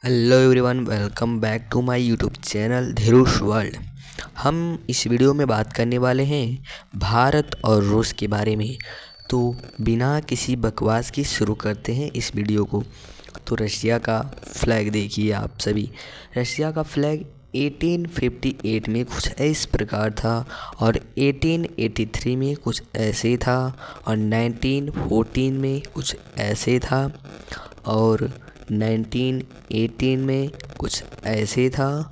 Hello everyone, welcome back to my YouTube channel Dhirush world. हम इस video में बात करने वाले हैं भारत और रूस के बारे में। तो बिना किसी बकवास की शुरू करते हैं इस वीडियो को। तो रशिया का फ्लैग देखिए आप सभी। रशिया का फ्लैग 1858 में कुछ इस प्रकार था और 1883 में कुछ ऐसे था और 1914 में कुछ ऐसे था और 1918 में कुछ ऐसे था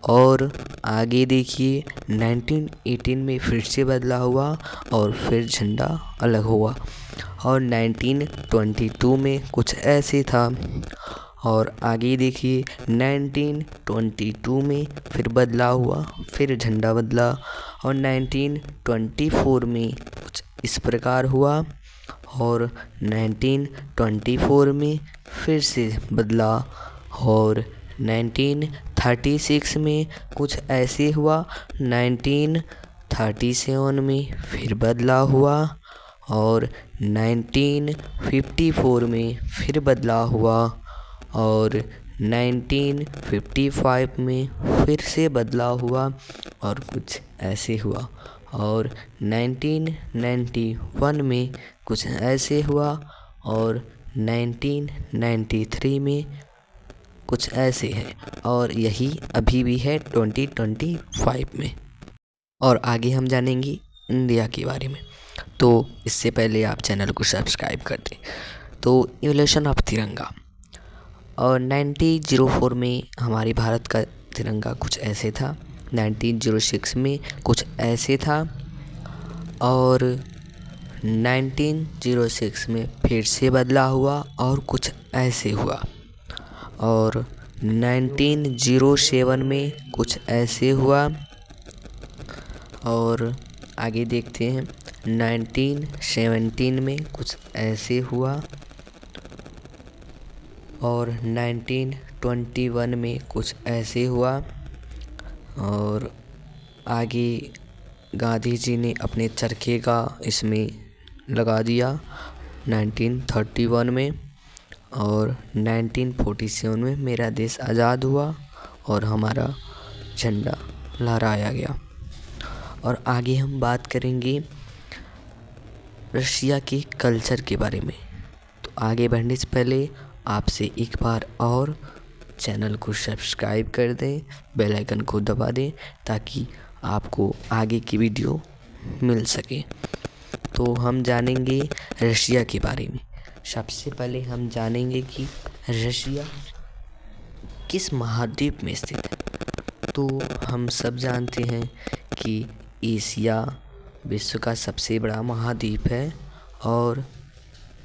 और आगे देखिए 1918 में फिर से बदला हुआ और फिर झंडा अलग हुआ और 1922 में कुछ ऐसे था और आगे देखिए 1922 में फिर बदला हुआ, फिर झंडा बदला और 1924 में कुछ इस प्रकार हुआ और 1924 में फिर से बदला और 1936 में कुछ ऐसे हुआ, 1937 में फिर बदला हुआ और 1954 में फिर बदला हुआ और 1955 में फिर से बदला हुआ और कुछ ऐसे हुआ और 1991 में कुछ ऐसे हुआ और 1993 में कुछ ऐसे है और यही अभी भी है 2025 में। और आगे हम जानेंगे इंडिया के बारे में। तो इससे पहले आप चैनल को सब्सक्राइब कर दें। तो इवोल्यूशन ऑफ तिरंगा और 1904 में हमारे भारत का तिरंगा कुछ ऐसे था, 1906 में कुछ ऐसे था और 1906 में फिर से बदला हुआ और कुछ ऐसे हुआ और 1907 में कुछ ऐसे हुआ और आगे देखते हैं 1917 में कुछ ऐसे हुआ और 1921 में कुछ ऐसे हुआ और आगे गांधी जी ने अपने चरखे का इसमें लगा दिया 1931 में और 1947 में मेरा देश आज़ाद हुआ और हमारा झंडा लहराया गया। और आगे हम बात करेंगे रशिया के कल्चर के बारे में। तो आगे बढ़ने से पहले आपसे एक बार और चैनल को सब्सक्राइब कर दें, बेल आइकन को दबा दें ताकि आपको आगे की वीडियो मिल सके। तो हम जानेंगे रशिया के बारे में। सबसे पहले हम जानेंगे कि रशिया किस महाद्वीप में स्थित है। तो हम सब जानते हैं कि एशिया विश्व का सबसे बड़ा महाद्वीप है और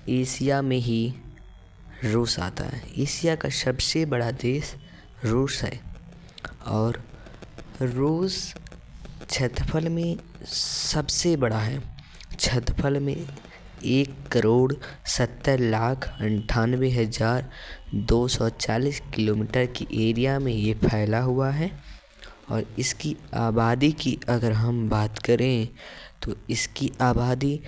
एशिया में ही रूस आता है। एशिया का सबसे बड़ा देश रूस है और रूस क्षेत्रफल में सबसे बड़ा है। क्षेत्रफल में 1,70,98,240 किलोमीटर की एरिया में ये फैला हुआ है और इसकी आबादी की अगर हम बात करें तो इसकी आबादी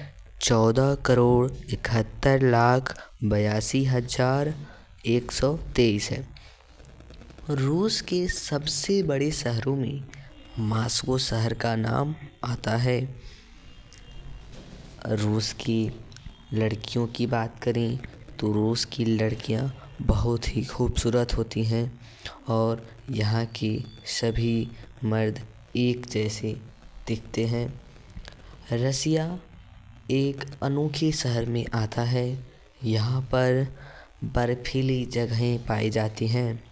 14,71,82,123 है। रूस के सबसे बड़े शहरों में मॉस्को शहर का नाम आता है। रूस की लड़कियों की बात करें तो रूस की लड़कियां बहुत ही खूबसूरत होती हैं और यहाँ के सभी मर्द एक जैसे दिखते हैं। रसिया एक अनोखे शहर में आता है। यहाँ पर बर्फीली जगहें पाई जाती हैं।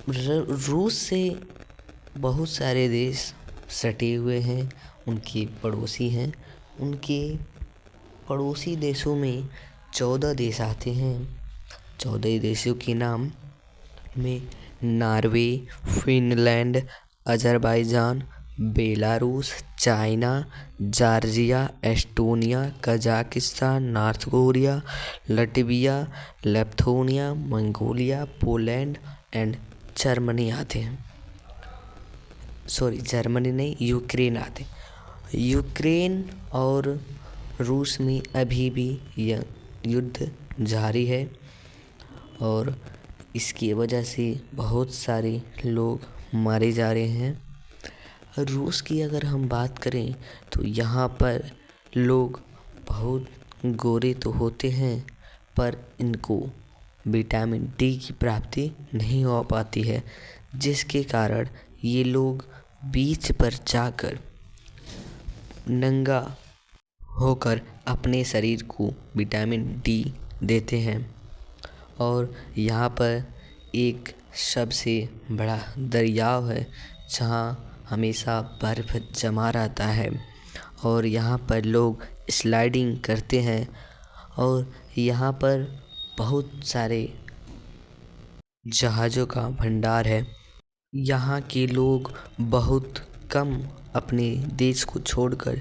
रूस से बहुत सारे देश सटे हुए हैं, उनके पड़ोसी हैं। उनके पड़ोसी देशों में 14 देश आते हैं। 14 देशों के नाम में Norway, Finland, Azerbaijan, Belarus, China, Georgia, Estonia, Kazakhstan, North Korea, Latvia, Lithuania, Mongolia, Poland and Germany आते हैं। जर्मनी नहीं, यूक्रेन आते हैं। यूक्रेन और रूस में अभी भी यह युद्ध जारी है और इसकी वजह से बहुत सारे लोग मारे जा रहे हैं। रूस की अगर हम बात करें तो यहाँ पर लोग बहुत गोरे तो होते हैं, पर इनको विटामिन डी की प्राप्ति नहीं हो पाती है, जिसके कारण ये लोग बीच पर जाकर नंगा होकर अपने शरीर को विटामिन डी देते हैं। और यहाँ पर एक सबसे बड़ा दरियाव है जहाँ हमेशा बर्फ़ जमा रहता है, और यहाँ पर लोग स्लाइडिंग करते हैं। और यहाँ पर बहुत सारे जहाज़ों का भंडार है। यहाँ के लोग बहुत कम अपने देश को छोड़कर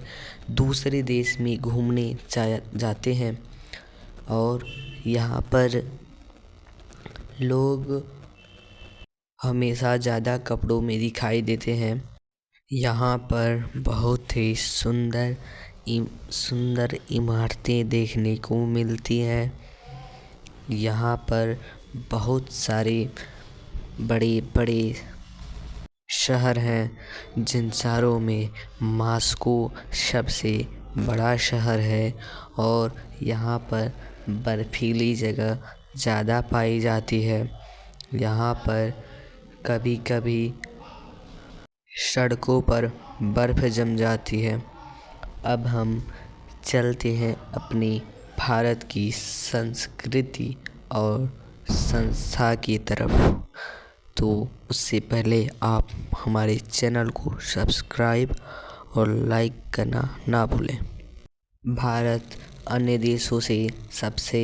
दूसरे देश में घूमने जाते हैं, और यहाँ पर लोग हमेशा ज़्यादा कपड़ों में दिखाई देते हैं। यहाँ पर बहुत ही सुंदर इमारतें देखने को मिलती हैं। यहाँ पर बहुत सारे बड़े बड़े शहर हैं, जिन शहरों में मास्को सबसे बड़ा शहर है, और यहाँ पर बर्फीली जगह ज़्यादा पाई जाती है। यहाँ पर कभी कभी सड़कों पर बर्फ़ जम जाती है। अब हम चलते हैं अपनी भारत की संस्कृति और संस्था की तरफ। तो उससे पहले आप हमारे चैनल को सब्सक्राइब और लाइक करना ना भूलें। भारत अन्य देशों से सबसे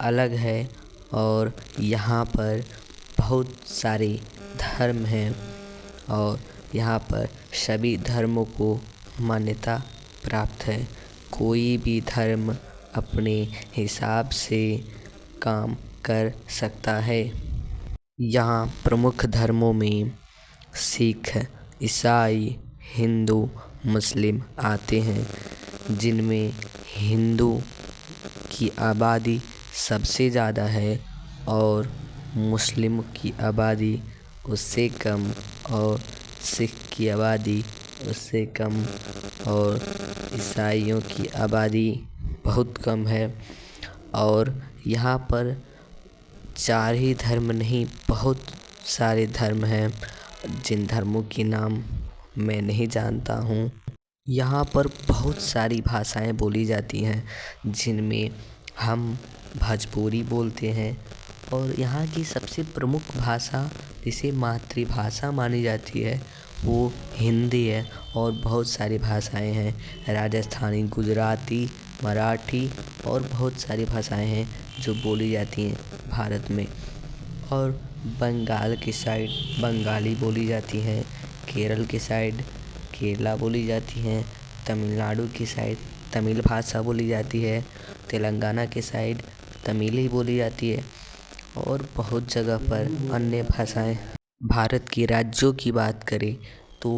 अलग है, और यहाँ पर बहुत सारे धर्म हैं, और यहाँ पर सभी धर्मों को मान्यता प्राप्त है। कोई भी धर्म अपने हिसाब से काम कर सकता है। यहाँ प्रमुख धर्मों में सिख, ईसाई, हिंदू, मुस्लिम आते हैं, जिनमें हिंदू की आबादी सबसे ज़्यादा है, और मुस्लिम की आबादी उससे कम, और सिख की आबादी उससे कम, और ईसाइयों की आबादी बहुत कम है। और यहाँ पर 4 ही धर्म नहीं, बहुत सारे धर्म हैं, जिन धर्मों के नाम मैं नहीं जानता हूँ। यहाँ पर बहुत सारी भाषाएं बोली जाती हैं, जिनमें हम भोजपुरी बोलते हैं, और यहाँ की सबसे प्रमुख भाषा जिसे मातृभाषा मानी जाती है वो हिंदी है। और बहुत सारी भाषाएं हैं, राजस्थानी, गुजराती, मराठी और बहुत सारी भाषाएं हैं जो बोली जाती हैं भारत में। और बंगाल की साइड बंगाली बोली जाती है, केरल की साइड केरला बोली जाती है, तमिलनाडु की साइड तमिल भाषा बोली जाती है, तेलंगाना की साइड तमिल ही बोली जाती है, और बहुत जगह पर अन्य भाषाएं। भारत के राज्यों की बात करें तो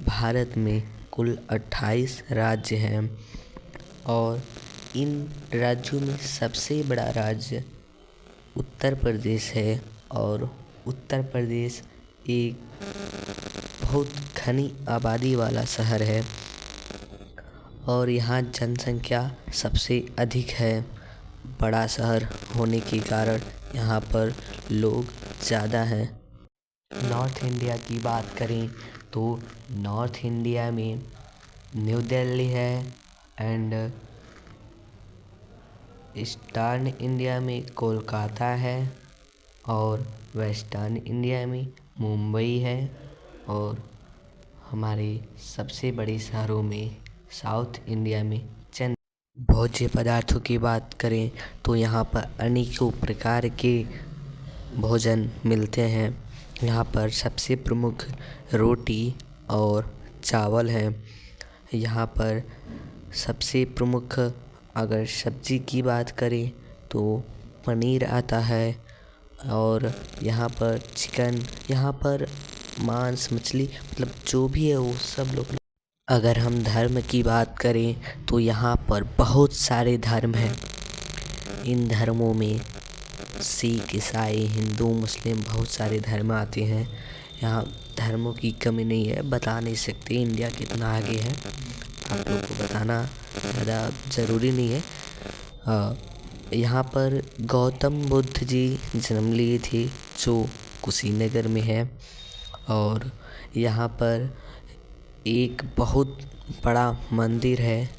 भारत में कुल 28 राज्य हैं, और इन राज्यों में सबसे बड़ा राज्य उत्तर प्रदेश है। और उत्तर प्रदेश एक बहुत घनी आबादी वाला शहर है, और यहाँ जनसंख्या सबसे अधिक है। बड़ा शहर होने के कारण यहाँ पर लोग ज़्यादा हैं। नॉर्थ इंडिया की बात करें तो नॉर्थ इंडिया में न्यू दिल्ली है, एंड ईस्टर्न इंडिया में कोलकाता है, और वेस्टर्न इंडिया में मुंबई है, और हमारे सबसे बड़े शहरों में साउथ इंडिया में चेन्नई। भोज्य पदार्थों की बात करें तो यहाँ पर अनेकों प्रकार के भोजन मिलते हैं। यहाँ पर सबसे प्रमुख रोटी और चावल है। यहाँ पर सबसे प्रमुख अगर सब्ज़ी की बात करें तो पनीर आता है, और यहाँ पर चिकन, यहाँ पर मांस, मछली, मतलब जो भी है वो सब लोग। अगर हम धर्म की बात करें तो यहाँ पर बहुत सारे धर्म हैं। इन धर्मों में सिख, ईसाई, हिंदू, मुस्लिम बहुत सारे धर्म आते हैं। यहाँ धर्मों की कमी नहीं है, बता नहीं सकते इंडिया कितना आगे है, आप लोग को बताना ज़्यादा ज़रूरी नहीं है। यहाँ पर गौतम बुद्ध जी जन्म लिए थे जो कुशीनगर में है। और यहाँ पर एक बहुत बड़ा मंदिर है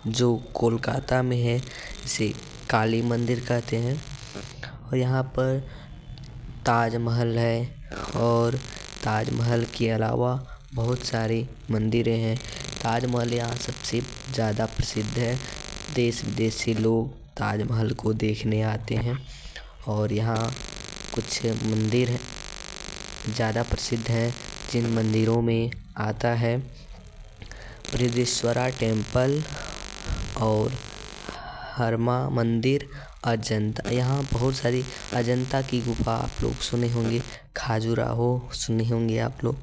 जो कोलकाता में है, जिसे काली मंदिर कहते हैं। और यहाँ पर ताजमहल है, और ताजमहल के अलावा बहुत सारे मंदिरें हैं। ताजमहल यहाँ सबसे ज़्यादा प्रसिद्ध है, देश विदेश से लोग ताजमहल को देखने आते हैं। और यहाँ कुछ मंदिर ज़्यादा प्रसिद्ध हैं, जिन मंदिरों में आता है बृहदीश्वरा टेम्पल और हरमा मंदिर, अजंता। यहाँ बहुत सारी अजंता की गुफा आप लोग सुने होंगे, खजुराहो सुने होंगे आप लोग।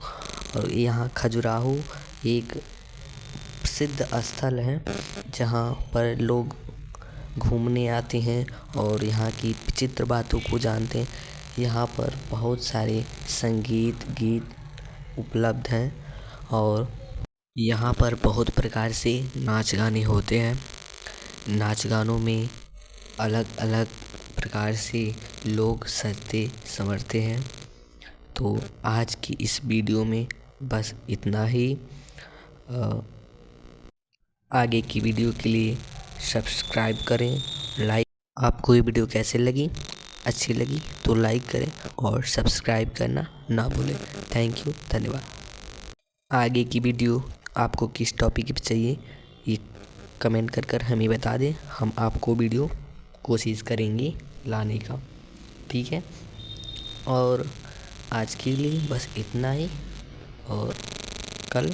और यहाँ खजुराहो एक प्रसिद्ध स्थल है जहाँ पर लोग घूमने आते हैं और यहाँ की विचित्र बातों को जानते हैं। यहाँ पर बहुत सारे संगीत गीत उपलब्ध हैं और यहाँ पर बहुत प्रकार से नाच गाने होते हैं। नाच गानों में अलग अलग प्रकार से लोग सजते संवरते हैं। तो आज की इस वीडियो में बस इतना ही। आगे की वीडियो के लिए सब्सक्राइब करें, लाइक। आपको ये वीडियो कैसे लगी? अच्छी लगी तो लाइक करें और सब्सक्राइब करना ना भूलें। थैंक यू, धन्यवाद। आगे की वीडियो आपको किस टॉपिक पे चाहिए ये कमेंट कर हमें बता दें, हम आपको वीडियो कोशिश करेंगे लाने का, ठीक है। और आज के लिए बस इतना ही, और कल